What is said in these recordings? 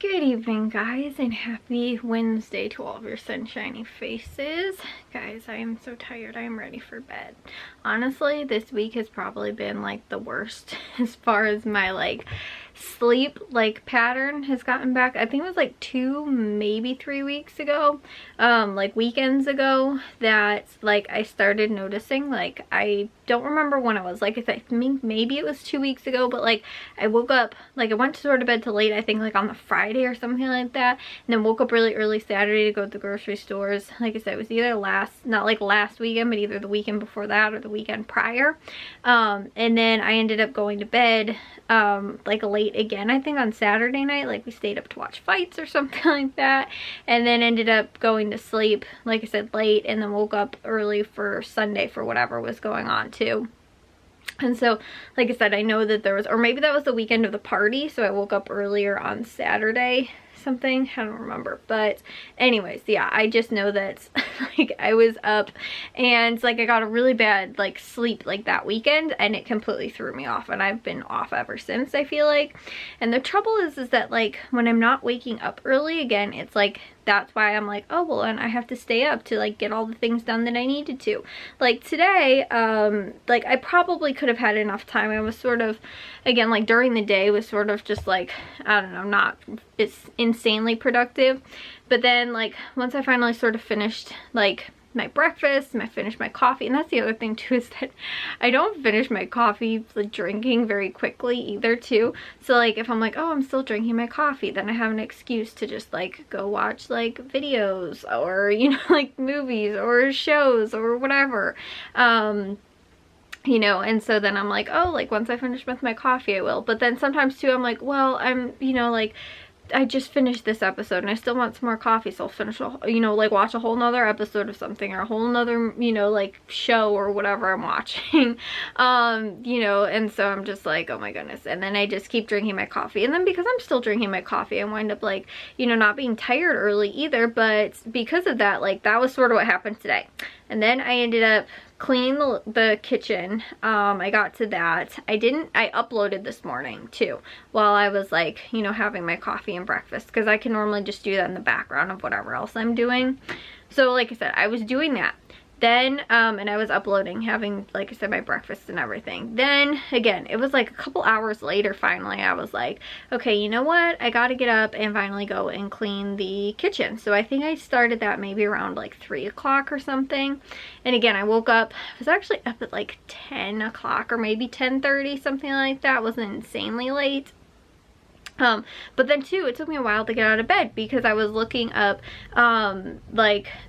Good evening, guys, and happy Wednesday to all of your sunshiny faces. Guys, I am so tired. I am ready for bed. Honestly, this week has probably been like the worst as far as my sleep pattern has gotten back. I think it was like 2, maybe 3 weeks ago, like weekends ago, that I started noticing, I don't remember when it was, I think maybe it was 2 weeks ago, but I woke up, I went to sort of bed till late, I think on the Friday or something like that, and then woke up really early Saturday to go to the grocery stores. Like I said, it was either not last weekend, but either the weekend before that or the weekend prior. And then I ended up going to bed late again, I think on Saturday night. We stayed up to watch fights or something like that, and then ended up going to sleep, like I said, late, and then woke up early for Sunday for whatever was going on too. And so, like I said, I know that there was, or maybe that was the weekend of the party, so I woke up earlier on Saturday, something, I don't remember. But anyways, yeah, I just know that I was up and I got a really bad sleep that weekend, and it completely threw me off, and I've been off ever since, I feel like. And the trouble is that when I'm not waking up early again, it's that's why I'm oh well, and I have to stay up to get all the things done that I needed to. Today, I probably could have had enough time. I was sort of, again, during the day was sort of just I don't know, not, it's insanely productive. But then once I finally sort of finished my breakfast, I finished my coffee, and that's the other thing too, is that I don't finish my coffee drinking very quickly either too. So if I'm oh, I'm still drinking my coffee, then I have an excuse to just go watch videos, or movies or shows or whatever. You know, and so then I'm oh, once I finish with my coffee I will. But then sometimes too I'm well, I'm, I just finished this episode and I still want some more coffee, so I'll finish, watch a whole nother episode of something, or a whole nother, show or whatever I'm watching. And so I'm just oh my goodness. And then I just keep drinking my coffee. And then because I'm still drinking my coffee, I wind up not being tired early either. But because of that, that was sort of what happened today. And then I ended up cleaning the kitchen. I got to that. I uploaded this morning too, while I was having my coffee and breakfast, because I can normally just do that in the background of whatever else I'm doing. So like I said, I was doing that. Then, and I was uploading, having, like I said, my breakfast and everything. Then, again, it was a couple hours later, finally, I was okay, you know what? I gotta get up and finally go and clean the kitchen. So I think I started that maybe around 3 o'clock or something. And again, I woke up, I was actually up at 10 o'clock or maybe 10:30, something like that. It wasn't insanely late. But then too, it took me a while to get out of bed, because I was looking up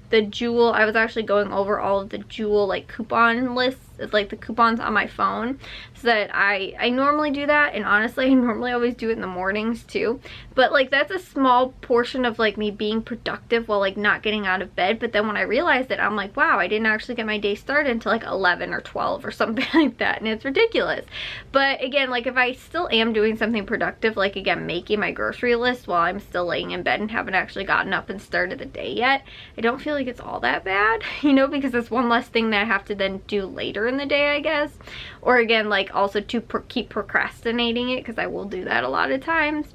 the Jewel. I was actually going over all of the Jewel coupon lists, the coupons on my phone, so that I normally do that, and honestly I normally always do it in the mornings too, but that's a small portion of me being productive while not getting out of bed. But then when I realized it, I'm wow, I didn't actually get my day started until 11 or 12 or something like that, and it's ridiculous. But again, if I still am doing something productive, again, making my grocery list while I'm still laying in bed and haven't actually gotten up and started the day yet, I don't feel it's all that bad, because it's one less thing that I have to then do later in the day, I guess. Or again, also to keep procrastinating it, because I will do that a lot of times.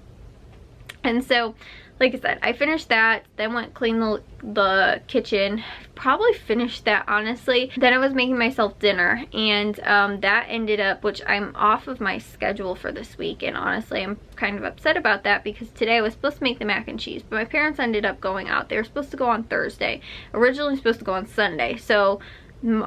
And so, like I said, I finished that, then went clean the kitchen, probably finished that, honestly. Then I was making myself dinner, and that ended up, which I'm off of my schedule for this week, and honestly I'm kind of upset about that, because today I was supposed to make the mac and cheese, but my parents ended up going out. They were supposed to go on Thursday, originally supposed to go on Sunday, so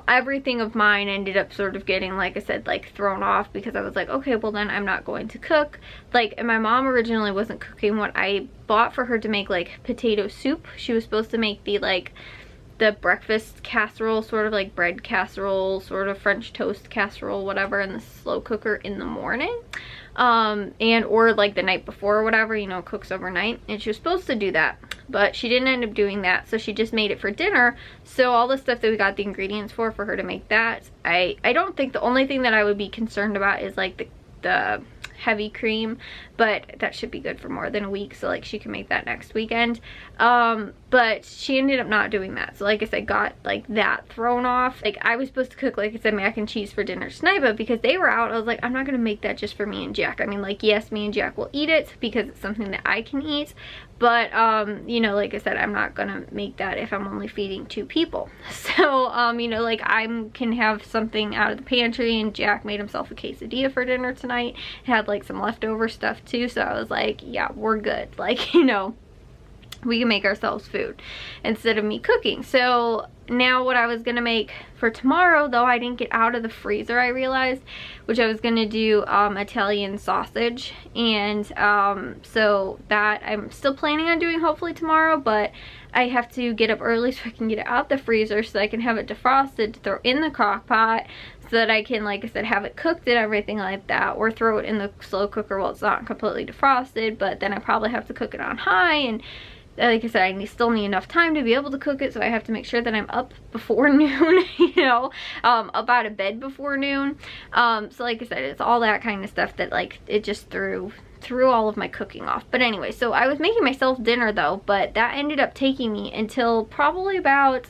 everything of mine ended up sort of getting, like I said, thrown off, because I was okay, well then I'm not going to cook. And my mom originally wasn't cooking. What I bought for her to make potato soup, she was supposed to make the breakfast casserole, sort of bread casserole, sort of French toast casserole, whatever, in the slow cooker in the morning, and or the night before or whatever, cooks overnight. And she was supposed to do that, but she didn't end up doing that, so she just made it for dinner. So all the stuff that we got the ingredients for her to make that, I don't think, the only thing that I would be concerned about is the heavy cream, but that should be good for more than a week, so she can make that next weekend. but she ended up not doing that. So like I said, got like that thrown off. Like I was supposed to cook, like I said, mac and cheese for dinner tonight, but because they were out, I was like, I'm not gonna make that just for me and Jack. I mean, like, yes, me and Jack will eat it because it's something that I can eat, but you know, like I said, I'm not gonna make that if I'm only feeding 2 people. So you know, like I can have something out of the pantry, and Jack made himself a quesadilla for dinner tonight. Had like some leftover stuff too, so I was like, yeah, we're good. Like, you know, we can make ourselves food instead of me cooking. So now what I was gonna make for tomorrow, though I didn't get out of the freezer, I realized, which I was gonna do Italian sausage, and so that I'm still planning on doing hopefully tomorrow, but I have to get up early so I can get it out the freezer so I can have it defrosted to throw in the crock pot, so that I can, like I said, have it cooked and everything like that, or throw it in the slow cooker while it's not completely defrosted. But then I probably have to cook it on high, and like I said, I still need enough time to be able to cook it, so I have to make sure that I'm up before noon, you know, up out of bed before noon. So like I said, it's all that kind of stuff that, like, it just threw all of my cooking off. But anyway, so I was making myself dinner though, but that ended up taking me until probably about,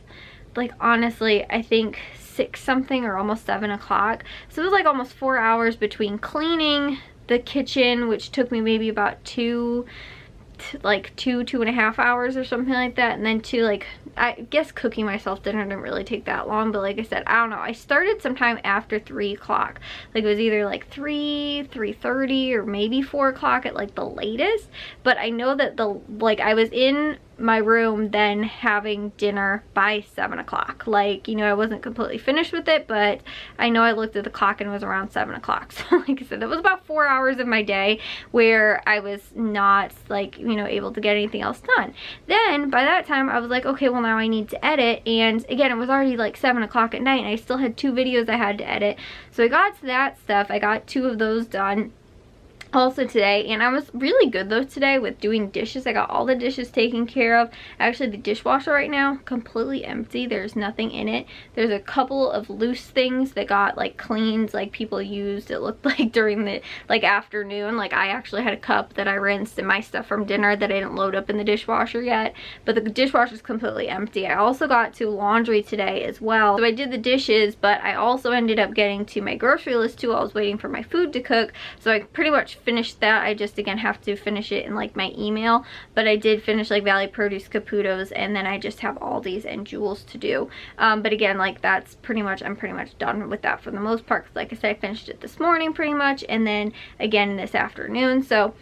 like, honestly, I think 6 something or almost 7 o'clock. So it was like almost 4 hours between cleaning the kitchen, which took me maybe about 2.5 hours or something like that, and then like, I guess cooking myself dinner didn't really take that long. But like I said, I don't know, I started sometime after 3 o'clock. Like it was either like 3:30 or maybe 4 o'clock at like the latest. But I know that I was in my room then having dinner by 7 o'clock. Like, you know, I wasn't completely finished with it, but I know I looked at the clock and it was around 7 o'clock. So like I said, that was about 4 hours of my day where I was not, like, you know, able to get anything else done. Then by that time I was like, okay, well now I need to edit. And again, it was already like 7 o'clock at night and I still had 2 videos I had to edit. So I got to that stuff. I got 2 of those done also today, and I was really good though today with doing dishes. I got all the dishes taken care of. Actually, the dishwasher right now completely empty. There's nothing in it. There's a couple of loose things that got like cleaned, like people used, it looked like, during the like afternoon. Like I actually had a cup that I rinsed and my stuff from dinner that I didn't load up in the dishwasher yet, but the dishwasher's completely empty. I also got to laundry today as well. So I did the dishes, but I also ended up getting to my grocery list too. I was waiting for my food to cook, so I pretty much finished that. I just again have to finish it in like my email, but I did finish like Valley Produce, Caputo's, and then I just have Aldi's and Jewel's to do. But again, like that's pretty much, I'm pretty much done with that for the most part, because like I said, I finished it this morning pretty much, and then again this afternoon. So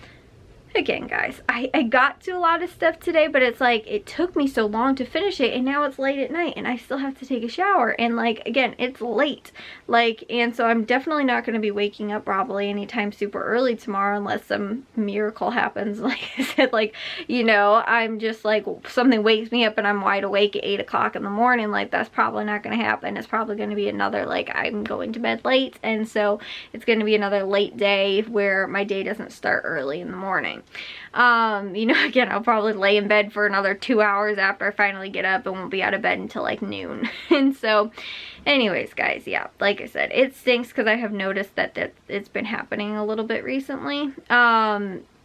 again, guys, I got to a lot of stuff today, but it's like it took me so long to finish it, and now it's late at night and I still have to take a shower, and like again, it's late, like, and so I'm definitely not going to be waking up probably anytime super early tomorrow unless some miracle happens. Like I said, like, you know, I'm just like, something wakes me up and I'm wide awake at 8 o'clock in the morning. Like that's probably not going to happen. It's probably going to be another, like, I'm going to bed late, and so it's going to be another late day where my day doesn't start early in the morning. You know, again, I'll probably lay in bed for another 2 hours after I finally get up and won't be out of bed until like noon. And so anyways, guys, yeah, like I said, it stinks because I have noticed that it's been happening a little bit recently.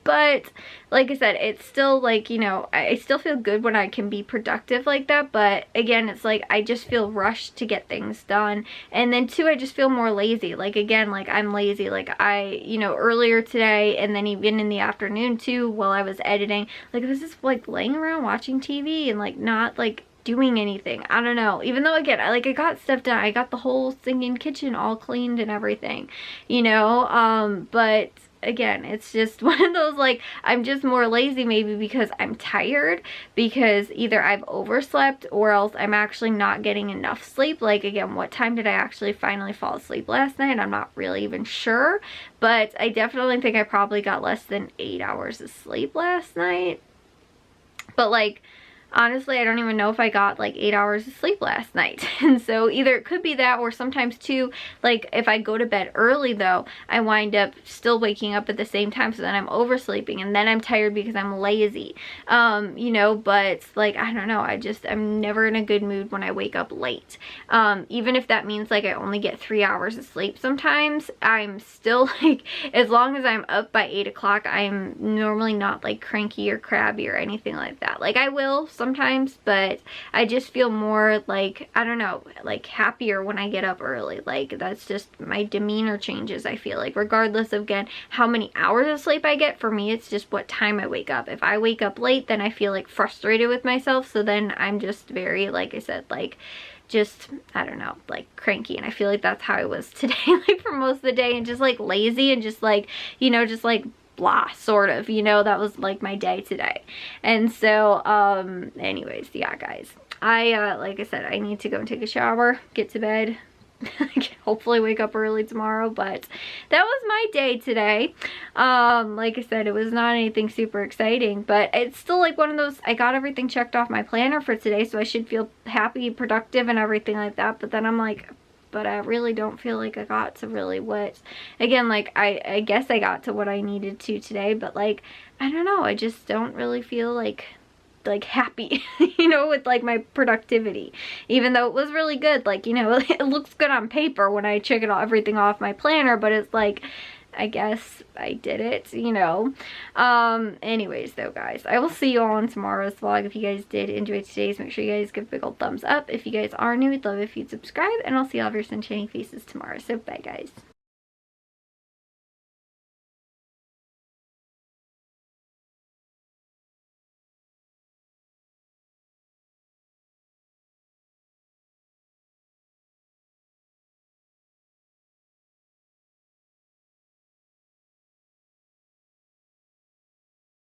But like I said, it's still like, you know, I still feel good when I can be productive like that. But again, it's like I just feel rushed to get things done. And then too, I just feel more lazy. Like again, like I'm lazy. Like I, you know, earlier today and then even in the afternoon too, while I was editing, like I was just like laying around watching TV and like not like doing anything. I don't know, even though again, I got stuff done. I got the whole singing kitchen all cleaned and everything, you know, but again, it's just one of those, like, I'm just more lazy maybe because I'm tired, because either I've overslept or else I'm actually not getting enough sleep. Like again, what time did I actually finally fall asleep last night? I'm not really even sure, but I definitely think I probably got less than 8 hours of sleep last night. But like, honestly, I don't even know if I got like 8 hours of sleep last night. And so either it could be that, or sometimes too, like if I go to bed early though, I wind up still waking up at the same time, so then I'm oversleeping and then I'm tired because I'm lazy. You know, but like, I don't know, I'm never in a good mood when I wake up late. Even if that means like I only get 3 hours of sleep sometimes, I'm still like, as long as I'm up by 8 o'clock, I'm normally not like cranky or crabby or anything like that. Like I will sometimes, but I just feel more like, I don't know, like happier when I get up early. Like that's just my demeanor changes, I feel like, regardless of, again, how many hours of sleep I get. For me, it's just what time I wake up. If I wake up late, then I feel like frustrated with myself, so then I'm just very, like I said, like just, I don't know, like cranky. And I feel like that's how I was today, like for most of the day, and just like lazy and just like, you know, just like blah, sort of, you know. That was like my day today. And so anyways, yeah guys, I like I said, I need to go and take a shower, get to bed, hopefully wake up early tomorrow. But that was my day today. Like I said, it was not anything super exciting, but it's still like one of those, I got everything checked off my planner for today, so I should feel happy, productive, and everything like that. But then I'm like, but I really don't feel like I got to really what, again, like I guess I got to what I needed to today, but like, I don't know, I just don't really feel like happy, you know, with like my productivity, even though it was really good. Like, you know, it looks good on paper when I check it all, everything off my planner, but it's like, I guess I did it, you know. Anyways though guys, I will see you all in tomorrow's vlog. If you guys did enjoy today's, make sure you guys give a big old thumbs up. If you guys are new, we'd love if you'd subscribe, and I'll see all of your sunshiny faces tomorrow. So bye guys.